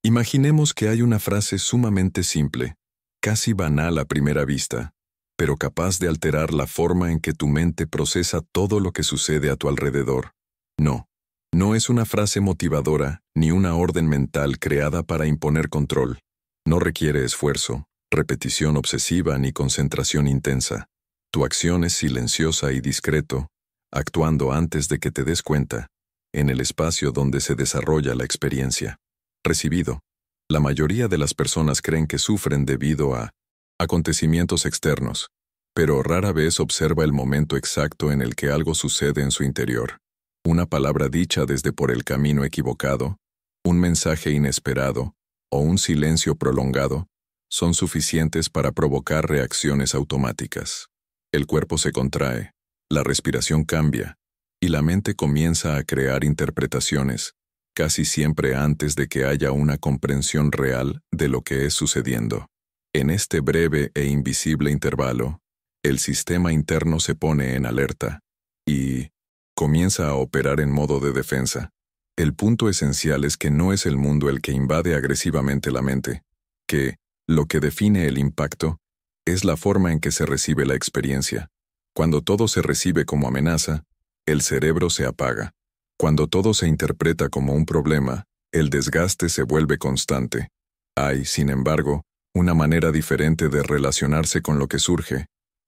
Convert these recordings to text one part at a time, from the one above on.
Imaginemos que hay una frase sumamente simple, casi banal a primera vista, pero capaz de alterar la forma en que tu mente procesa todo lo que sucede a tu alrededor. No, no es una frase motivadora ni una orden mental creada para imponer control. No requiere esfuerzo, repetición obsesiva ni concentración intensa. Tu acción es silenciosa y discreto, actuando antes de que te des cuenta, en el espacio donde se desarrolla la experiencia. Recibido. La mayoría de las personas creen que sufren debido a acontecimientos externos, pero rara vez observa el momento exacto en el que algo sucede en su interior. Una palabra dicha desde por el camino equivocado, un mensaje inesperado o un silencio prolongado son suficientes para provocar reacciones automáticas. El cuerpo se contrae, la respiración cambia y la mente comienza a crear interpretaciones, casi siempre antes de que haya una comprensión real de lo que es sucediendo. En este breve e invisible intervalo, el sistema interno se pone en alerta y comienza a operar en modo de defensa. El punto esencial es que no es el mundo el que invade agresivamente la mente, que lo que define el impacto es la forma en que se recibe la experiencia. Cuando todo se recibe como amenaza, el cerebro se apaga. Cuando todo se interpreta como un problema, el desgaste se vuelve constante. Hay, sin embargo, una manera diferente de relacionarse con lo que surge,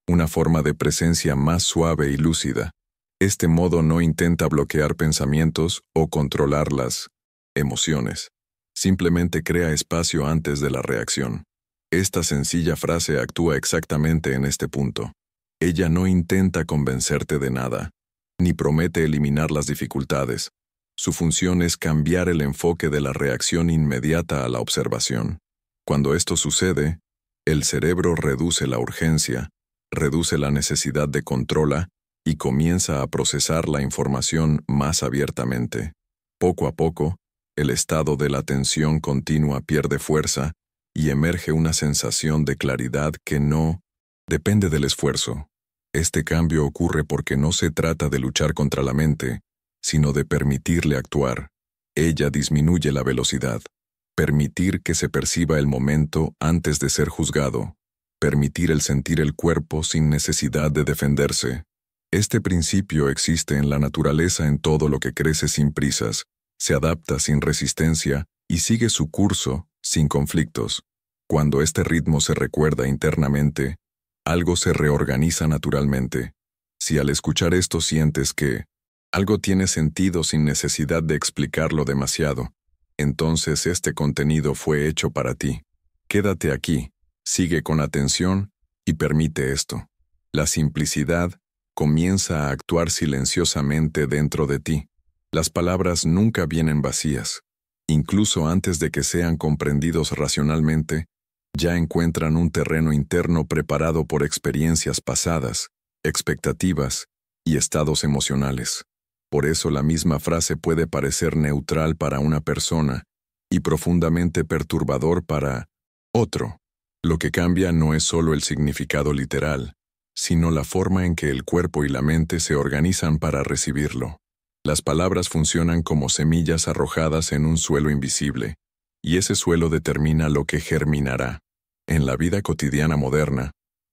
una forma de presencia más suave y lúcida. Este modo no intenta bloquear pensamientos o controlar las emociones. Simplemente crea espacio antes de la reacción. Esta sencilla frase actúa exactamente en este punto. Ella no intenta convencerte de nada, ni promete eliminar las dificultades. Su función es cambiar el enfoque de la reacción inmediata a la observación. Cuando esto sucede, el cerebro reduce la urgencia, reduce la necesidad de controla y comienza a procesar la información más abiertamente. Poco a poco, el estado de la atención continua pierde fuerza y emerge una sensación de claridad que no depende del esfuerzo. Este cambio ocurre porque no se trata de luchar contra la mente, sino de permitirle actuar. Ella disminuye la velocidad. Permitir que se perciba el momento antes de ser juzgado. Permitir el sentir el cuerpo sin necesidad de defenderse. Este principio existe en la naturaleza en todo lo que crece sin prisas, se adapta sin resistencia y sigue su curso sin conflictos. Cuando este ritmo se recuerda internamente, algo se reorganiza naturalmente. Si al escuchar esto sientes que algo tiene sentido sin necesidad de explicarlo demasiado, entonces este contenido fue hecho para ti. Quédate aquí, sigue con atención y permite esto. La simplicidad comienza a actuar silenciosamente dentro de ti. Las palabras nunca vienen vacías. Incluso antes de que sean comprendidos racionalmente, ya encuentran un terreno interno preparado por experiencias pasadas, expectativas y estados emocionales. Por eso la misma frase puede parecer neutral para una persona y profundamente perturbador para otro. Lo que cambia no es solo el significado literal, sino la forma en que el cuerpo y la mente se organizan para recibirlo. Las palabras funcionan como semillas arrojadas en un suelo invisible, y ese suelo determina lo que germinará. En la vida cotidiana moderna,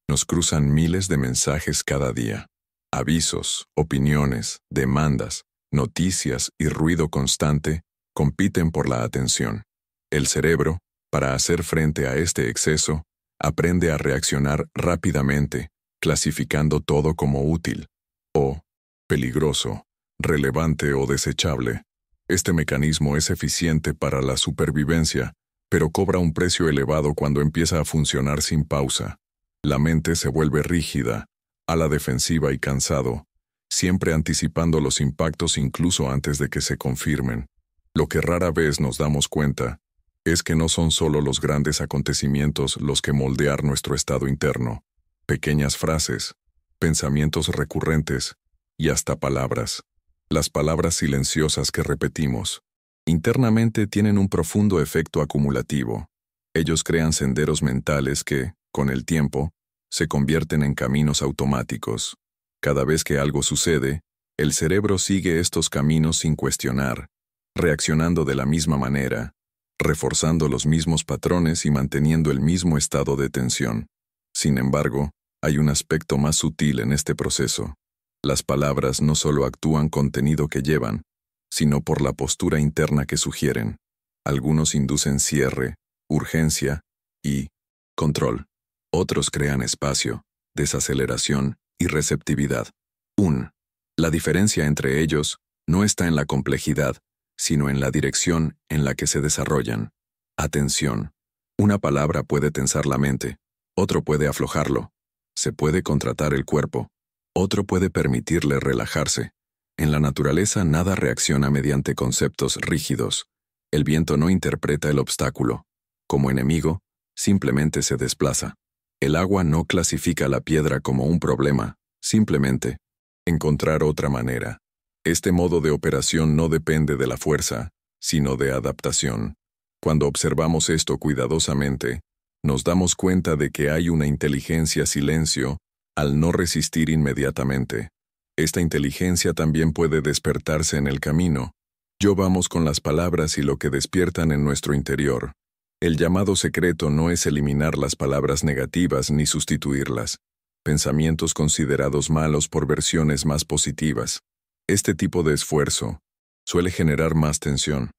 nos cruzan miles de mensajes cada día. Avisos, opiniones, demandas, noticias y ruido constante compiten por la atención. El cerebro, para hacer frente a este exceso, aprende a reaccionar rápidamente, clasificando todo como útil o peligroso, relevante o desechable. Este mecanismo es eficiente para la supervivencia, pero cobra un precio elevado cuando empieza a funcionar sin pausa. La mente se vuelve rígida, a la defensiva y cansado, siempre anticipando los impactos incluso antes de que se confirmen. Lo que rara vez nos damos cuenta es que no son solo los grandes acontecimientos los que moldean nuestro estado interno. Pequeñas frases, pensamientos recurrentes y hasta palabras. Las palabras silenciosas que repetimos internamente tienen un profundo efecto acumulativo. Ellos crean senderos mentales que, con el tiempo, se convierten en caminos automáticos. Cada vez que algo sucede, el cerebro sigue estos caminos sin cuestionar, reaccionando de la misma manera, reforzando los mismos patrones y manteniendo el mismo estado de tensión. Sin embargo, hay un aspecto más sutil en este proceso. Las palabras no solo actúan contenido que llevan, sino por la postura interna que sugieren. Algunos inducen cierre, urgencia y control. Otros crean espacio, desaceleración y receptividad. La diferencia entre ellos no está en la complejidad, sino en la dirección en la que se desarrollan. Atención. Una palabra puede tensar la mente, otro puede aflojarlo. Se puede contratar el cuerpo, otro puede permitirle relajarse. En la naturaleza nada reacciona mediante conceptos rígidos. El viento no interpreta el obstáculo. Como enemigo, simplemente se desplaza. El agua no clasifica la piedra como un problema, simplemente encontrar otra manera. Este modo de operación no depende de la fuerza, sino de adaptación. Cuando observamos esto cuidadosamente, nos damos cuenta de que hay una inteligencia silencio al no resistir inmediatamente. Esta inteligencia también puede despertarse en el camino. Vamos con las palabras y lo que despiertan en nuestro interior. El llamado secreto no es eliminar las palabras negativas ni sustituirlas. Pensamientos considerados malos por versiones más positivas. Este tipo de esfuerzo suele generar más tensión.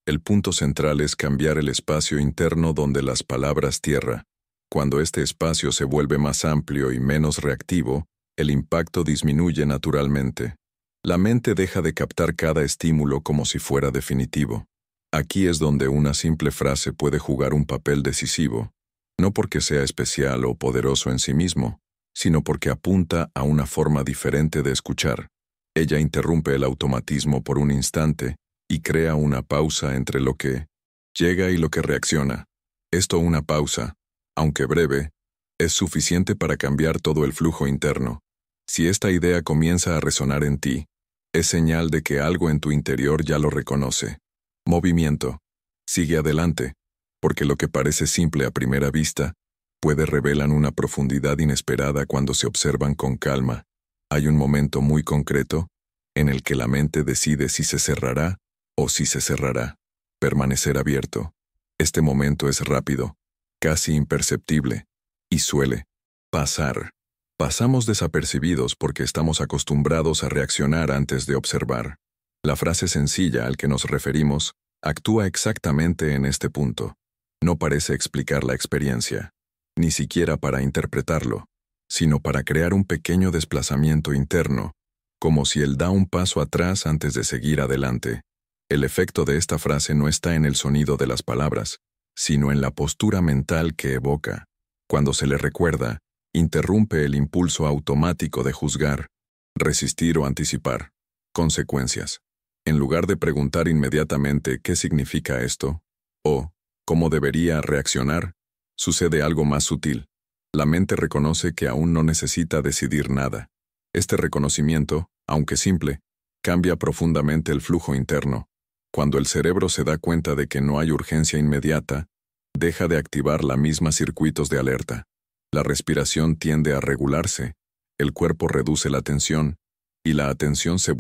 El punto central es cambiar el espacio interno donde las palabras tierra. Cuando este espacio se vuelve más amplio y menos reactivo, el impacto disminuye naturalmente. La mente deja de captar cada estímulo como si fuera definitivo. Aquí es donde una simple frase puede jugar un papel decisivo, no porque sea especial o poderoso en sí mismo, sino porque apunta a una forma diferente de escuchar. Ella interrumpe el automatismo por un instante y crea una pausa entre lo que llega y lo que reacciona. Una pausa, aunque breve, es suficiente para cambiar todo el flujo interno. Si esta idea comienza a resonar en ti, es señal de que algo en tu interior ya lo reconoce. Movimiento. Sigue adelante, porque lo que parece simple a primera vista, puede revelar una profundidad inesperada cuando se observan con calma. Hay un momento muy concreto en el que la mente decide si se cerrará o si se cerrará. Permanecer abierto. Este momento es rápido, casi imperceptible, y suele pasar. Pasamos desapercibidos porque estamos acostumbrados a reaccionar antes de observar. La frase sencilla al que nos referimos actúa exactamente en este punto. No parece explicar la experiencia, ni siquiera para interpretarlo, sino para crear un pequeño desplazamiento interno, como si él da un paso atrás antes de seguir adelante. El efecto de esta frase no está en el sonido de las palabras, sino en la postura mental que evoca. Cuando se le recuerda, interrumpe el impulso automático de juzgar, resistir o anticipar consecuencias. En lugar de preguntar inmediatamente ¿qué significa esto? O ¿cómo debería reaccionar? Sucede algo más sutil. La mente reconoce que aún no necesita decidir nada. Este reconocimiento, aunque simple, cambia profundamente el flujo interno. Cuando el cerebro se da cuenta de que no hay urgencia inmediata, deja de activar la misma circuitos de alerta. La respiración tiende a regularse, el cuerpo reduce la tensión, y la atención se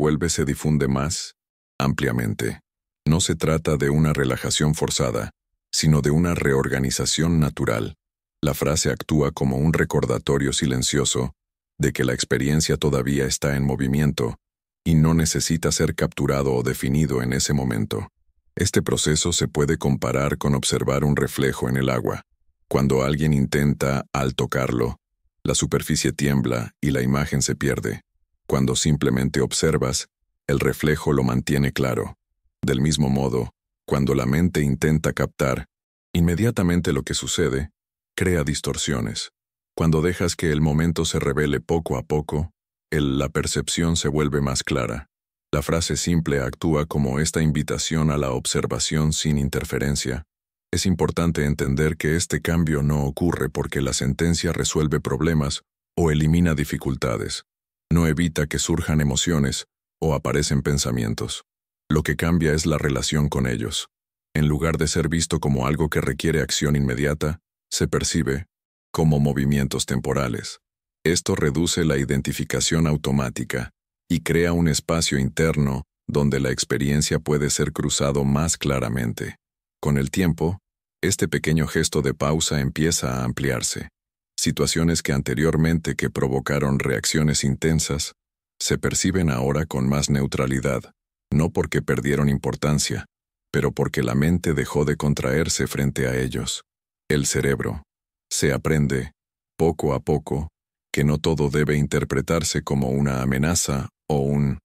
difunde más ampliamente. No se trata de una relajación forzada, sino de una reorganización natural. La frase actúa como un recordatorio silencioso de que la experiencia todavía está en movimiento y no necesita ser capturado o definido en ese momento. Este proceso se puede comparar con observar un reflejo en el agua. Cuando alguien intenta, al tocarlo, la superficie tiembla y la imagen se pierde. Cuando simplemente observas, el reflejo lo mantiene claro. Del mismo modo, cuando la mente intenta captar inmediatamente lo que sucede, crea distorsiones. Cuando dejas que el momento se revele poco a poco, la percepción se vuelve más clara. La frase simple actúa como esta invitación a la observación sin interferencia. Es importante entender que este cambio no ocurre porque la sentencia resuelve problemas o elimina dificultades. No evita que surjan emociones o aparecen pensamientos. Lo que cambia es la relación con ellos. En lugar de ser visto como algo que requiere acción inmediata, se percibe como movimientos temporales. Esto reduce la identificación automática y crea un espacio interno donde la experiencia puede ser cruzado más claramente. Con el tiempo, este pequeño gesto de pausa empieza a ampliarse. Situaciones que anteriormente que provocaron reacciones intensas, se perciben ahora con más neutralidad, no porque perdieron importancia, pero porque la mente dejó de contraerse frente a ellos. El cerebro. Se aprende, poco a poco, que no todo debe interpretarse como una amenaza o un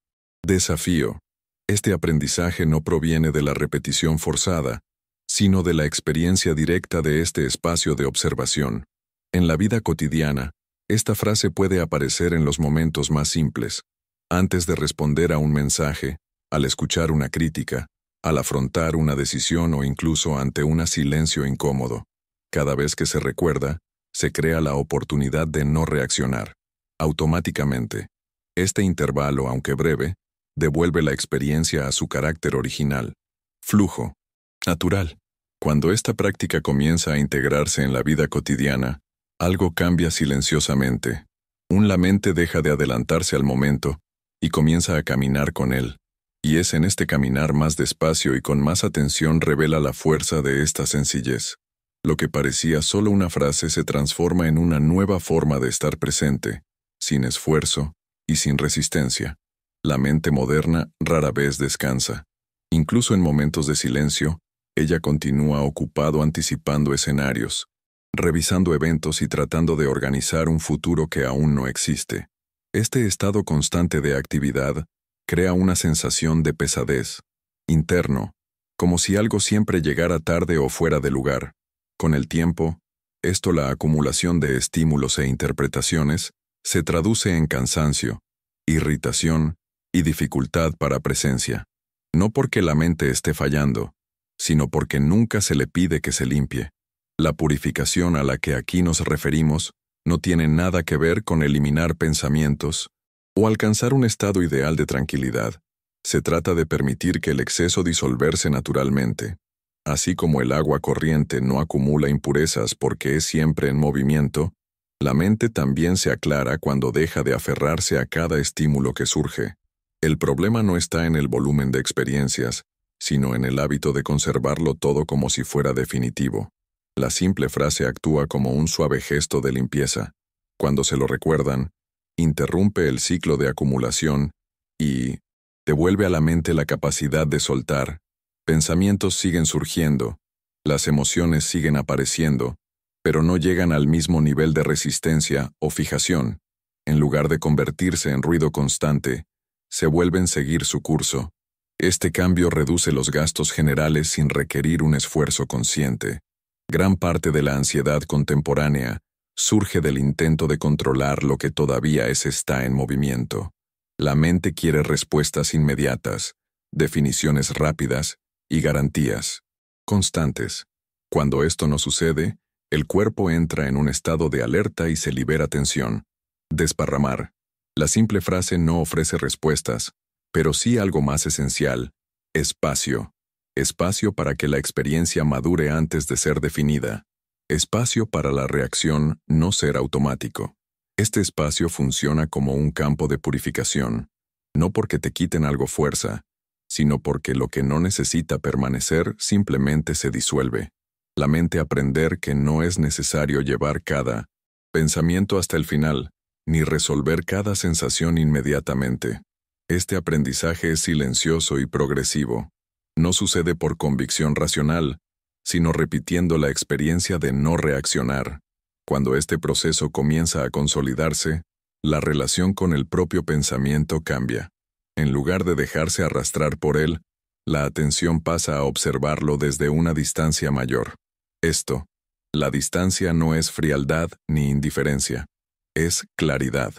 desafío. Este aprendizaje no proviene de la repetición forzada, sino de la experiencia directa de este espacio de observación. En la vida cotidiana, esta frase puede aparecer en los momentos más simples, antes de responder a un mensaje, al escuchar una crítica, al afrontar una decisión o incluso ante un silencio incómodo. Cada vez que se recuerda, se crea la oportunidad de no reaccionar. Automáticamente, este intervalo, aunque breve, devuelve la experiencia a su carácter original. Flujo. Natural. Cuando esta práctica comienza a integrarse en la vida cotidiana, algo cambia silenciosamente. La mente deja de adelantarse al momento y comienza a caminar con él. Y es en este caminar más despacio y con más atención revela la fuerza de esta sencillez. Lo que parecía solo una frase se transforma en una nueva forma de estar presente, sin esfuerzo y sin resistencia. La mente moderna rara vez descansa. Incluso en momentos de silencio, ella continúa ocupado anticipando escenarios, revisando eventos y tratando de organizar un futuro que aún no existe. Este estado constante de actividad crea una sensación de pesadez, interno, como si algo siempre llegara tarde o fuera de lugar. Con el tiempo, la acumulación de estímulos e interpretaciones, se traduce en cansancio, irritación y dificultad para presencia. No porque la mente esté fallando, sino porque nunca se le pide que se limpie. La purificación a la que aquí nos referimos no tiene nada que ver con eliminar pensamientos o alcanzar un estado ideal de tranquilidad. Se trata de permitir que el exceso disolverse naturalmente. Así como el agua corriente no acumula impurezas porque es siempre en movimiento, la mente también se aclara cuando deja de aferrarse a cada estímulo que surge. El problema no está en el volumen de experiencias, sino en el hábito de conservarlo todo como si fuera definitivo. La simple frase actúa como un suave gesto de limpieza. Cuando se lo recuerdan, interrumpe el ciclo de acumulación y devuelve a la mente la capacidad de soltar. Pensamientos siguen surgiendo, las emociones siguen apareciendo, pero no llegan al mismo nivel de resistencia o fijación. En lugar de convertirse en ruido constante, se vuelven a seguir su curso. Este cambio reduce los gastos generales sin requerir un esfuerzo consciente. Gran parte de la ansiedad contemporánea surge del intento de controlar lo que todavía está en movimiento. La mente quiere respuestas inmediatas, definiciones rápidas y garantías constantes. Cuando esto no sucede, el cuerpo entra en un estado de alerta y se libera tensión. Desparramar. La simple frase no ofrece respuestas, pero sí algo más esencial: espacio. Espacio para que la experiencia madure antes de ser definida. Espacio para la reacción no ser automático. Este espacio funciona como un campo de purificación, no porque te quiten algo fuerza, sino porque lo que no necesita permanecer simplemente se disuelve. La mente aprender que no es necesario llevar cada pensamiento hasta el final, ni resolver cada sensación inmediatamente. Este aprendizaje es silencioso y progresivo. No sucede por convicción racional, sino repitiendo la experiencia de no reaccionar. Cuando este proceso comienza a consolidarse, la relación con el propio pensamiento cambia. En lugar de dejarse arrastrar por él, la atención pasa a observarlo desde una distancia mayor. La distancia no es frialdad ni indiferencia, es claridad.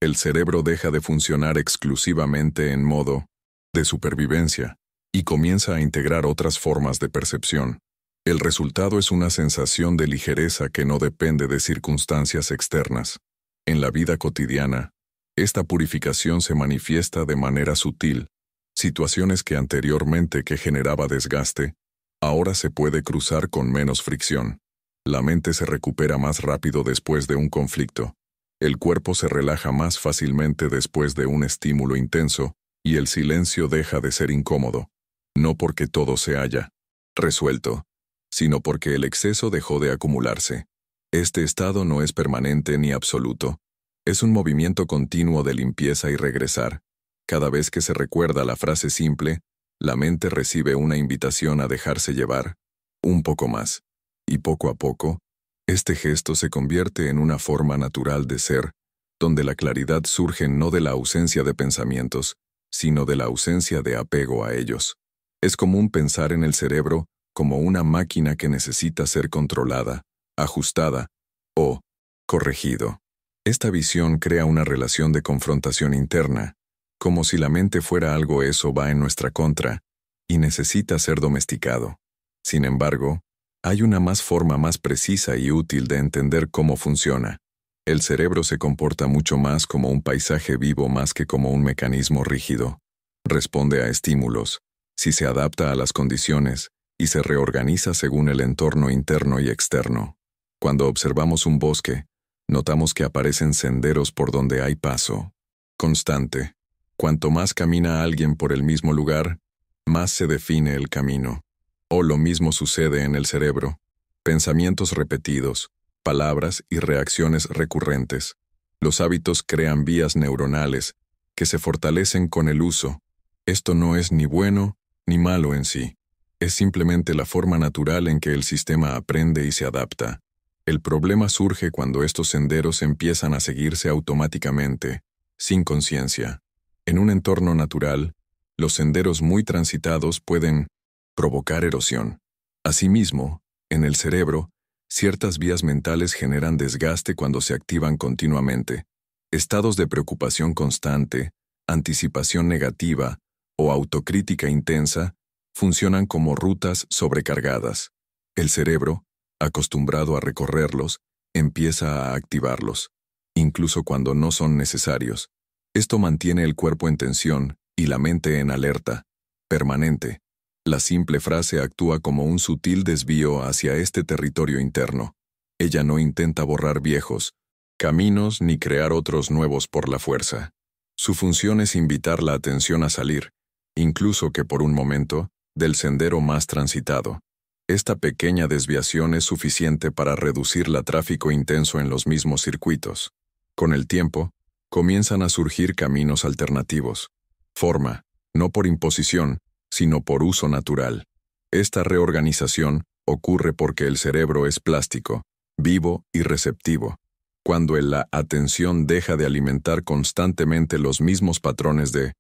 El cerebro deja de funcionar exclusivamente en modo de supervivencia y comienza a integrar otras formas de percepción. El resultado es una sensación de ligereza que no depende de circunstancias externas. En la vida cotidiana, esta purificación se manifiesta de manera sutil. Situaciones que anteriormente generaba desgaste, ahora se puede cruzar con menos fricción. La mente se recupera más rápido después de un conflicto. El cuerpo se relaja más fácilmente después de un estímulo intenso, y el silencio deja de ser incómodo. No porque todo se haya resuelto, sino porque el exceso dejó de acumularse. Este estado no es permanente ni absoluto. Es un movimiento continuo de limpieza y regresar. Cada vez que se recuerda la frase simple, la mente recibe una invitación a dejarse llevar, un poco más. Y poco a poco, este gesto se convierte en una forma natural de ser, donde la claridad surge no de la ausencia de pensamientos, sino de la ausencia de apego a ellos. Es común pensar en el cerebro como una máquina que necesita ser controlada, ajustada o corregido. Esta visión crea una relación de confrontación interna, como si la mente fuera algo eso va en nuestra contra y necesita ser domesticado. Sin embargo, hay una forma más precisa y útil de entender cómo funciona. El cerebro se comporta mucho más como un paisaje vivo más que como un mecanismo rígido. Responde a estímulos, si se adapta a las condiciones y se reorganiza según el entorno interno y externo. Cuando observamos un bosque, notamos que aparecen senderos por donde hay paso constante. Cuanto más camina alguien por el mismo lugar, más se define el camino. O lo mismo sucede en el cerebro. Pensamientos repetidos, palabras y reacciones recurrentes. Los hábitos crean vías neuronales que se fortalecen con el uso. Esto no es ni bueno ni malo en sí. Es simplemente la forma natural en que el sistema aprende y se adapta. El problema surge cuando estos senderos empiezan a seguirse automáticamente, sin conciencia. En un entorno natural, los senderos muy transitados pueden provocar erosión. Asimismo, en el cerebro, ciertas vías mentales generan desgaste cuando se activan continuamente. Estados de preocupación constante, anticipación negativa o autocrítica intensa funcionan como rutas sobrecargadas. El cerebro, acostumbrado a recorrerlos, empieza a activarlos, incluso cuando no son necesarios. Esto mantiene el cuerpo en tensión y la mente en alerta, permanente. La simple frase actúa como un sutil desvío hacia este territorio interno. Ella no intenta borrar viejos caminos ni crear otros nuevos por la fuerza. Su función es invitar la atención a salir, incluso que por un momento, del sendero más transitado. Esta pequeña desviación es suficiente para reducir el tráfico intenso en los mismos circuitos. Con el tiempo, comienzan a surgir caminos alternativos. Forma, no por imposición, sino por uso natural. Esta reorganización ocurre porque el cerebro es plástico, vivo y receptivo. Cuando la atención deja de alimentar constantemente los mismos patrones de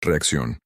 reacción,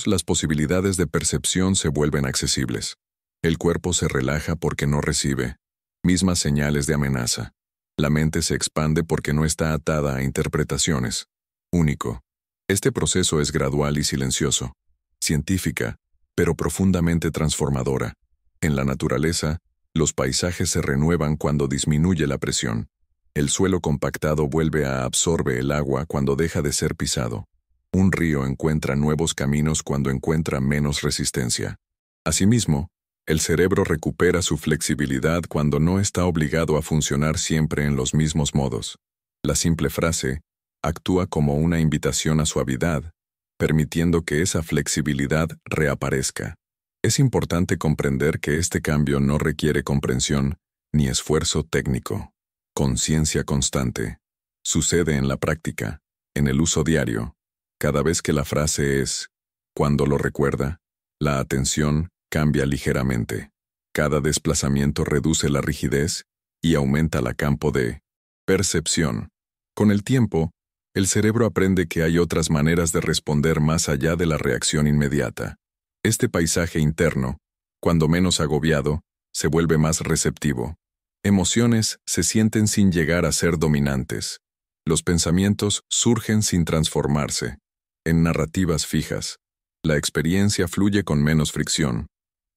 las posibilidades de percepción se vuelven accesibles. El cuerpo se relaja porque no recibe mismas señales de amenaza. La mente se expande porque no está atada a interpretaciones. Único. Este proceso es gradual y silencioso, científica, pero profundamente transformadora. En la naturaleza, los paisajes se renuevan cuando disminuye la presión. El suelo compactado vuelve a absorber el agua cuando deja de ser pisado. Un río encuentra nuevos caminos cuando encuentra menos resistencia. Asimismo, el cerebro recupera su flexibilidad cuando no está obligado a funcionar siempre en los mismos modos. La simple frase actúa como una invitación a suavidad, permitiendo que esa flexibilidad reaparezca. Es importante comprender que este cambio no requiere comprensión ni esfuerzo técnico. Conciencia constante. Sucede en la práctica, en el uso diario. Cada vez que la frase es, cuando lo recuerda, la atención cambia ligeramente. Cada desplazamiento reduce la rigidez y aumenta la campo de percepción. Con el tiempo, el cerebro aprende que hay otras maneras de responder más allá de la reacción inmediata. Este paisaje interno, cuando menos agobiado, se vuelve más receptivo. Emociones se sienten sin llegar a ser dominantes. Los pensamientos surgen sin transformarse en narrativas fijas. La experiencia fluye con menos fricción,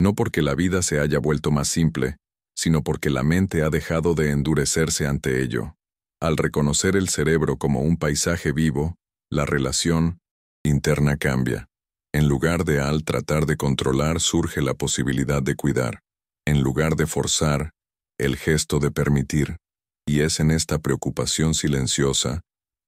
no porque la vida se haya vuelto más simple, sino porque la mente ha dejado de endurecerse ante ello. Al reconocer el cerebro como un paisaje vivo, la relación interna cambia. En lugar de tratar de controlar surge la posibilidad de cuidar. En lugar de forzar, el gesto de permitir. Y es en esta preocupación silenciosa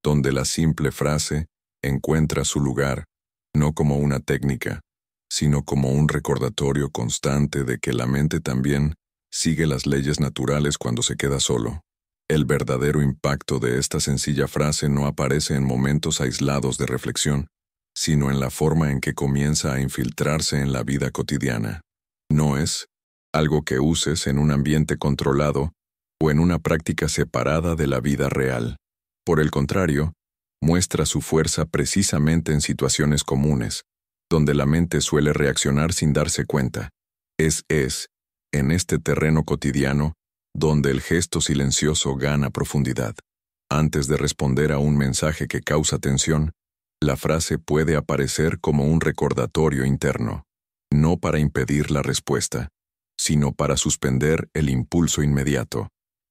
donde la simple frase encuentra su lugar, no como una técnica, sino como un recordatorio constante de que la mente también sigue las leyes naturales cuando se queda solo. El verdadero impacto de esta sencilla frase no aparece en momentos aislados de reflexión, sino en la forma en que comienza a infiltrarse en la vida cotidiana. No es algo que uses en un ambiente controlado o en una práctica separada de la vida real. Por el contrario, muestra su fuerza precisamente en situaciones comunes, donde la mente suele reaccionar sin darse cuenta. Es en este terreno cotidiano, donde el gesto silencioso gana profundidad. Antes de responder a un mensaje que causa tensión, la frase puede aparecer como un recordatorio interno, no para impedir la respuesta, sino para suspender el impulso inmediato.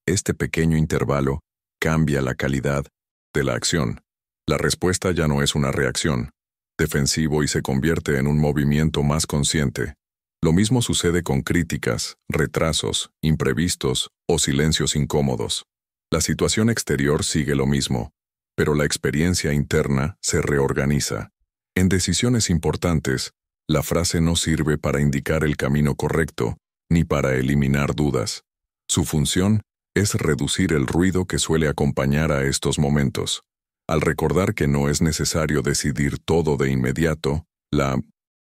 Este pequeño intervalo cambia la calidad de la acción. La respuesta ya no es una reacción defensivo y se convierte en un movimiento más consciente. Lo mismo sucede con críticas, retrasos, imprevistos o silencios incómodos. La situación exterior sigue lo mismo, pero la experiencia interna se reorganiza. En decisiones importantes, la frase no sirve para indicar el camino correcto, ni para eliminar dudas. Su función es reducir el ruido que suele acompañar a estos momentos. Al recordar que no es necesario decidir todo de inmediato, la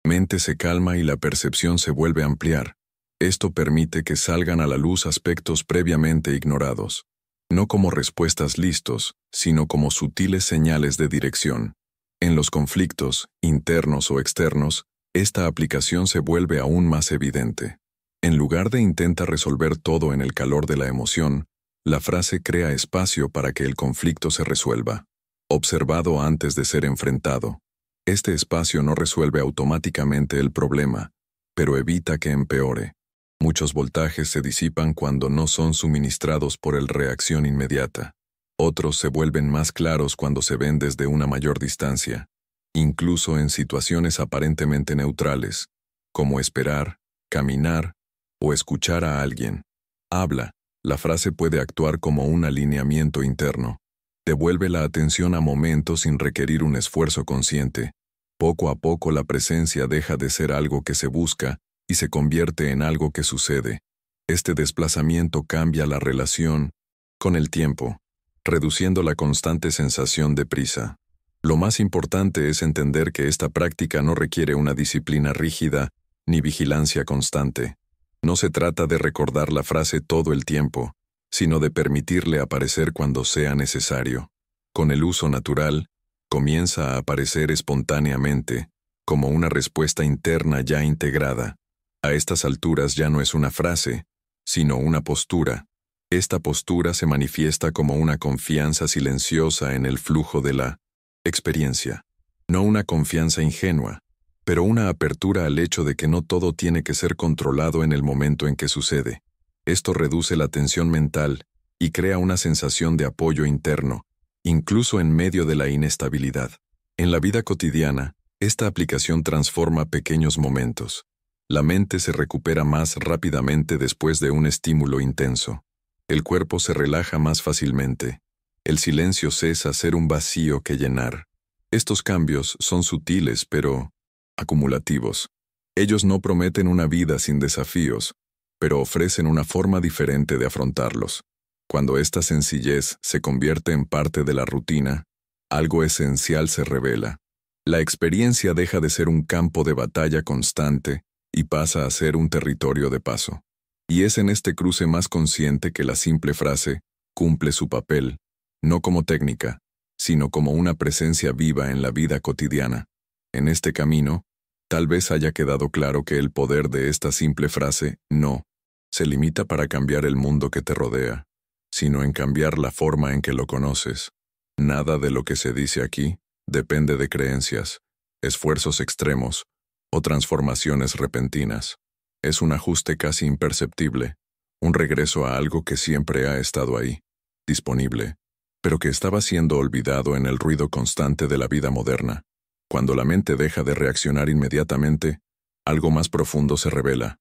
mente se calma y la percepción se vuelve a ampliar. Esto permite que salgan a la luz aspectos previamente ignorados, no como respuestas listos, sino como sutiles señales de dirección. En los conflictos, internos o externos, esta aplicación se vuelve aún más evidente. En lugar de intentar resolver todo en el calor de la emoción, la frase crea espacio para que el conflicto se resuelva, observado antes de ser enfrentado. Este espacio no resuelve automáticamente el problema, pero evita que empeore. Muchos voltajes se disipan cuando no son suministrados por el reacción inmediata. Otros se vuelven más claros cuando se ven desde una mayor distancia, incluso en situaciones aparentemente neutrales, como esperar, caminar o escuchar a alguien. Habla. La frase puede actuar como un alineamiento interno. Devuelve la atención a momentos sin requerir un esfuerzo consciente. Poco a poco la presencia deja de ser algo que se busca y se convierte en algo que sucede. Este desplazamiento cambia la relación con el tiempo, reduciendo la constante sensación de prisa. Lo más importante es entender que esta práctica no requiere una disciplina rígida ni vigilancia constante. No se trata de recordar la frase todo el tiempo, sino de permitirle aparecer cuando sea necesario. Con el uso natural, comienza a aparecer espontáneamente, como una respuesta interna ya integrada. A estas alturas ya no es una frase, sino una postura. Esta postura se manifiesta como una confianza silenciosa en el flujo de la experiencia. No una confianza ingenua, pero una apertura al hecho de que no todo tiene que ser controlado en el momento en que sucede. Esto reduce la tensión mental y crea una sensación de apoyo interno, incluso en medio de la inestabilidad. En la vida cotidiana, esta aplicación transforma pequeños momentos. La mente se recupera más rápidamente después de un estímulo intenso. El cuerpo se relaja más fácilmente. El silencio cesa ser un vacío que llenar. Estos cambios son sutiles, pero acumulativos. Ellos no prometen una vida sin desafíos, pero ofrecen una forma diferente de afrontarlos. Cuando esta sencillez se convierte en parte de la rutina, algo esencial se revela. La experiencia deja de ser un campo de batalla constante y pasa a ser un territorio de paso. Y es en este cruce más consciente que la simple frase cumple su papel, no como técnica, sino como una presencia viva en la vida cotidiana. En este camino, tal vez haya quedado claro que el poder de esta simple frase no se limita para cambiar el mundo que te rodea, sino en cambiar la forma en que lo conoces. Nada de lo que se dice aquí depende de creencias, esfuerzos extremos o transformaciones repentinas. Es un ajuste casi imperceptible, un regreso a algo que siempre ha estado ahí, disponible, pero que estaba siendo olvidado en el ruido constante de la vida moderna. Cuando la mente deja de reaccionar inmediatamente, algo más profundo se revela.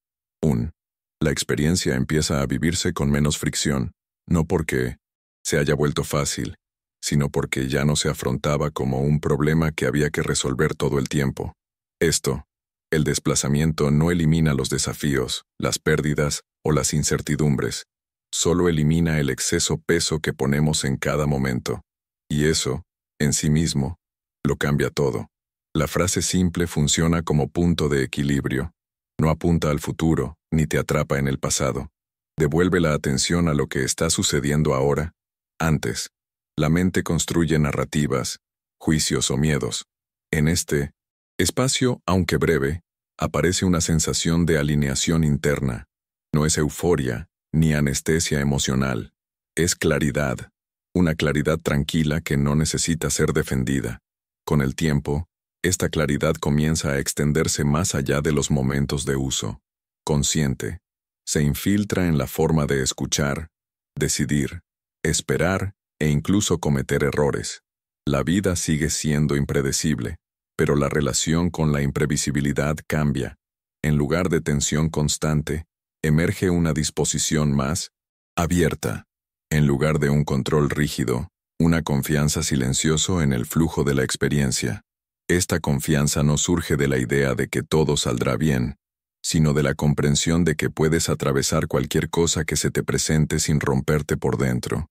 La experiencia empieza a vivirse con menos fricción, no porque se haya vuelto fácil, sino porque ya no se afrontaba como un problema que había que resolver todo el tiempo. Esto El desplazamiento no elimina los desafíos, las pérdidas o las incertidumbres. Solo elimina el exceso peso que ponemos en cada momento. Y eso, en sí mismo, lo cambia todo. La frase simple funciona como punto de equilibrio. No apunta al futuro, ni te atrapa en el pasado. Devuelve la atención a lo que está sucediendo ahora, antes. La mente construye narrativas, juicios o miedos. En este espacio, aunque breve, aparece una sensación de alineación interna. No es euforia, ni anestesia emocional. Es claridad. Una claridad tranquila que no necesita ser defendida. Con el tiempo, esta claridad comienza a extenderse más allá de los momentos de uso. Consciente. Se infiltra en la forma de escuchar, decidir, esperar e incluso cometer errores. La vida sigue siendo impredecible, pero la relación con la imprevisibilidad cambia. En lugar de tensión constante, emerge una disposición más abierta. En lugar de un control rígido, una confianza silenciosa en el flujo de la experiencia. Esta confianza no surge de la idea de que todo saldrá bien, sino de la comprensión de que puedes atravesar cualquier cosa que se te presente sin romperte por dentro.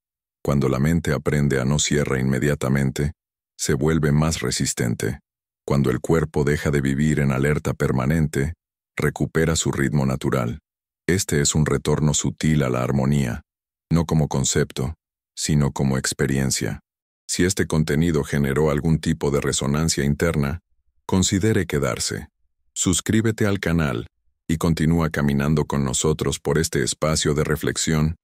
Cuando la mente aprende a no cierrar inmediatamente, se vuelve más resistente. Cuando el cuerpo deja de vivir en alerta permanente, recupera su ritmo natural. Este es un retorno sutil a la armonía, no como concepto, sino como experiencia. Si este contenido generó algún tipo de resonancia interna, considere quedarse. Suscríbete al canal y continúa caminando con nosotros por este espacio de reflexión,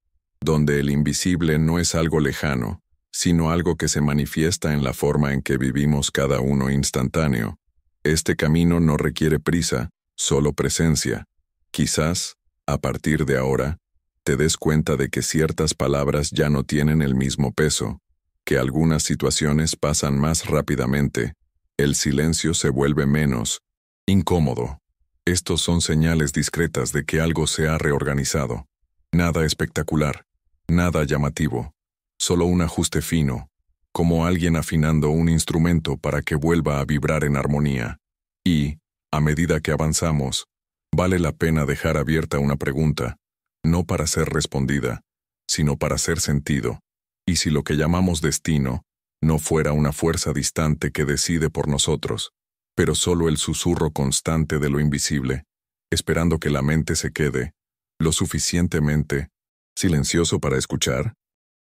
donde el invisible no es algo lejano, sino algo que se manifiesta en la forma en que vivimos cada uno instantáneo. Este camino no requiere prisa, solo presencia. Quizás, a partir de ahora, te des cuenta de que ciertas palabras ya no tienen el mismo peso, que algunas situaciones pasan más rápidamente, el silencio se vuelve menos incómodo. Estos son señales discretas de que algo se ha reorganizado. Nada espectacular, nada llamativo, solo un ajuste fino, como alguien afinando un instrumento para que vuelva a vibrar en armonía. Y, a medida que avanzamos, vale la pena dejar abierta una pregunta, no para ser respondida, sino para ser sentido. Y si lo que llamamos destino no fuera una fuerza distante que decide por nosotros, pero solo el susurro constante de lo invisible, esperando que la mente se quede lo suficientemente silencioso para escuchar,